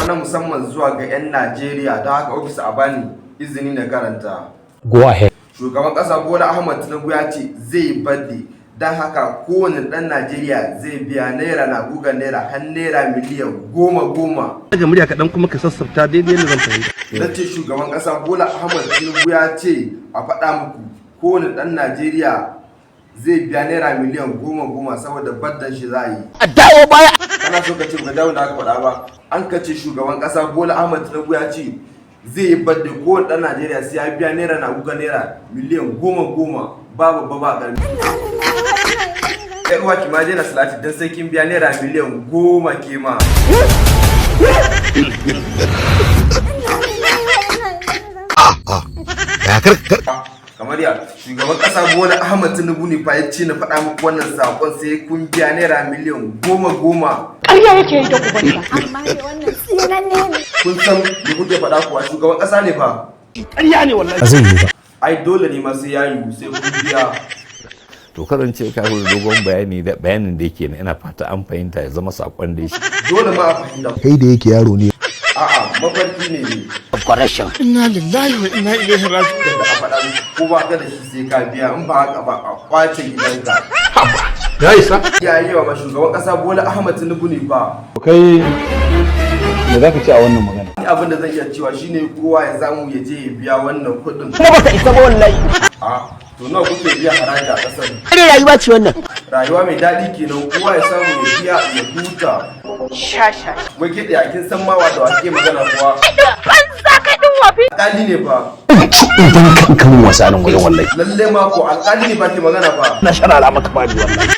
na musamman zuwa ga 'yan Najeriya don haka ofis a bani izini na karanta. Go ahead. Shugaban ƙasa Bola Ahmed Tinubu ya ce zai yi birthday don haka kowane ɗan Najeriya zai biya naira na guga naira har naira miliyan 10. Daga murya kaɗan kuma ka sassafta daidai yadda zan fahimta. Na ce shugaban ƙasa Bola Ahmed Tinubu ya ce a faɗa muku kowane ɗan Najeriya zai biya naira miliyan 10 saboda baddan shi za a yi. A dawo baya. Kana so ka ce ba dawo da aka faɗa ba. An ka ce shugaban ƙasa Bola Ahmed Tinubu ya ce zai yi badda kowane ɗan Najeriya sai ya biya naira na guga naira miliyan 10 babu ba ƙarfi. Kai uwa ki ma daina salati don sai kin biya naira miliyan 10 ke ma. Kamar ya shugaban kasa Bola Ahmed Tinubu ne fa ya ce na faɗa muku wannan sakon sai kun biya naira miliyan 10. Ƙarya yake yi da ubanka. Amma ne wannan tsinanne ne. Kun san me kuke faɗa kuwa shugaban kasa ne fa? Ƙarya ne wallahi. Ba zai yi ba. Ai dole ne ma sai ya yi sai kun biya. To karance ka dogon bayani da bayanin da yake ina fata an fahimta ya zama sakon da shi. Dole ma a fahimta. Kai da yake yaro ne. A'a mafarki ne ne. Correction. Inna lillahi wa inna ilaihi raji'un. Da a faɗa ko ba ka da shi sai ka biya in ba haka ba a kwace gidanka. Ya isa. Ya yi wa shugaban kasa Bola Ahmed Tinubu ne fa. Kai me za ka ce a wannan magana? Abin da zan iya cewa shine kowa ya samu ya je ya biya wannan kuɗin. Kuma baka isa ba wallahi. To nawa kuke biya haraji a ƙasar? Kare rayuwa ce wannan. Rayuwa mai daɗi kenan kowa ya samu ya biya ya huta. Shasha. Wai ke da kin san mawa da wake magana kuwa? Banza ka din wafi. Alƙali ne fa. Idan kan wasa nan wajen wallahi. Lalle ma ko alƙali ne ba ke magana fa. Na sharara maka bani wallahi.